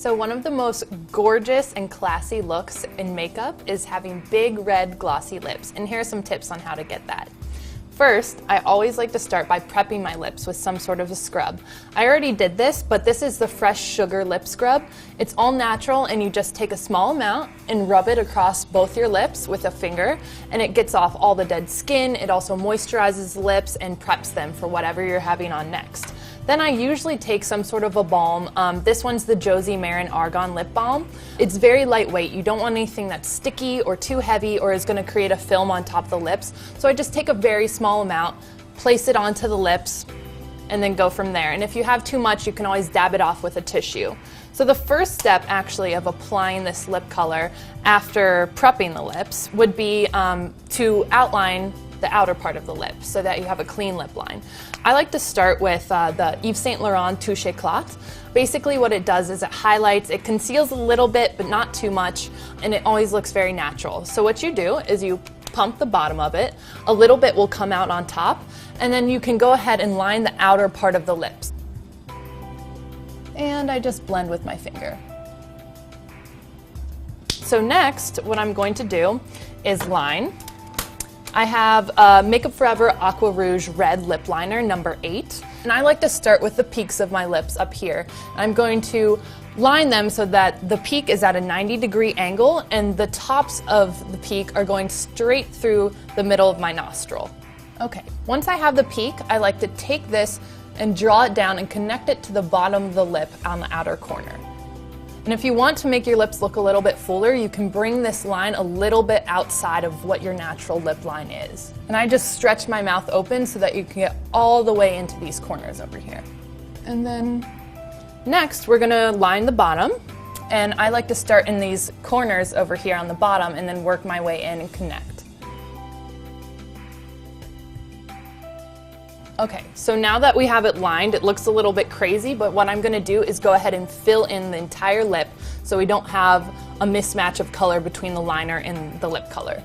So one of the most gorgeous and classy looks in makeup is having big red glossy lips, and here are some tips on how to get that. First, I always like to start by prepping my lips with some sort of a scrub. I already did this, but this is the Fresh Sugar Lip Scrub. It's all natural, and you just take a small amount and rub it across both your lips with a finger, and it gets off all the dead skin. It also moisturizes the lips and preps them for whatever you're having on next. Then I usually take some sort of a balm. This one's the Josie Maran Argan Lip Balm. It's very lightweight. You don't want anything that's sticky or too heavy or is going to create a film on top of the lips. So I just take a very small amount, place it onto the lips, and then go from there. And if you have too much, you can always dab it off with a tissue. So the first step actually of applying this lip color after prepping the lips would be to outline the outer part of the lip so that you have a clean lip line. I like to start with the Yves Saint Laurent Touche Éclat. Basically what it does is it highlights, it conceals a little bit but not too much, and it always looks very natural. So what you do is you pump the bottom of it, a little bit will come out on top, and then you can go ahead and line the outer part of the lips. And I just blend with my finger. So next, what I'm going to do is line. I have Makeup Forever Aqua Rouge Red Lip Liner number 8. And I like to start with the peaks of my lips up here. I'm going to line them so that the peak is at a 90-degree angle and the tops of the peak are going straight through the middle of my nostril. Okay, once I have the peak, I like to take this and draw it down and connect it to the bottom of the lip on the outer corner. And if you want to make your lips look a little bit fuller, you can bring this line a little bit outside of what your natural lip line is. And I just stretch my mouth open so that you can get all the way into these corners over here. And then next, we're gonna line the bottom. And I like to start in these corners over here on the bottom and then work my way in and connect. Okay, so now that we have it lined, it looks a little bit crazy, but what I'm gonna do is go ahead and fill in the entire lip so we don't have a mismatch of color between the liner and the lip color.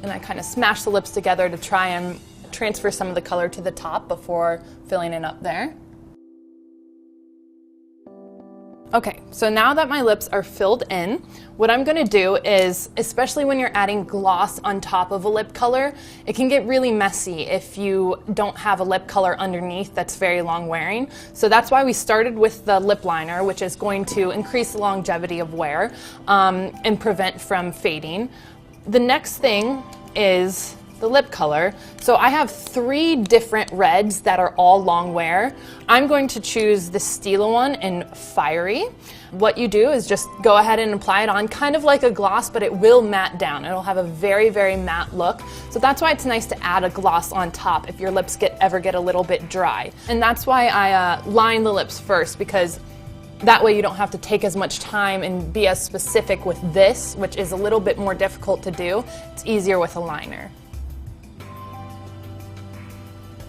And I kind of smash the lips together to try and transfer some of the color to the top before filling it up there. Okay, so now that my lips are filled in, what I'm gonna do is, especially when you're adding gloss on top of a lip color, it can get really messy if you don't have a lip color underneath that's very long wearing. So that's why we started with the lip liner, which is going to increase the longevity of wear and prevent from fading. The next thing is the lip color. So I have 3 different reds that are all long wear. I'm going to choose the Stila one in Fiery. What you do is just go ahead and apply it on kind of like a gloss, but it will matte down. It'll have a very, very matte look. So that's why it's nice to add a gloss on top if your lips ever get a little bit dry. And that's why I line the lips first, because that way you don't have to take as much time and be as specific with this, which is a little bit more difficult to do. It's easier with a liner.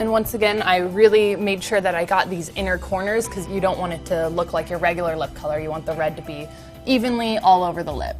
And once again, I really made sure that I got these inner corners because you don't want it to look like your regular lip color. You want the red to be evenly all over the lip.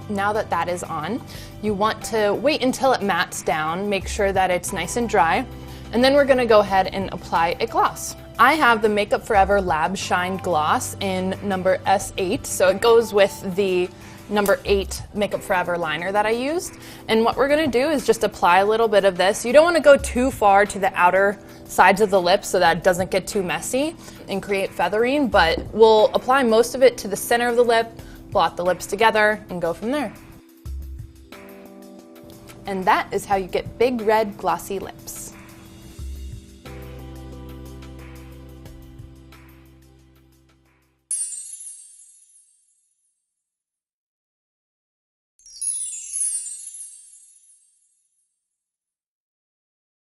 Now that that is on, you want to wait until it mattes down, make sure that it's nice and dry, and then we're gonna go ahead and apply a gloss. I have the Makeup Forever Lab Shine Gloss in number S8, so it goes with the number 8 Makeup Forever liner that I used. And what we're gonna do is just apply a little bit of this. You don't wanna go too far to the outer sides of the lip so that it doesn't get too messy and create feathering, but we'll apply most of it to the center of the lip, blot the lips together, and go from there. And that is how you get big red glossy lips.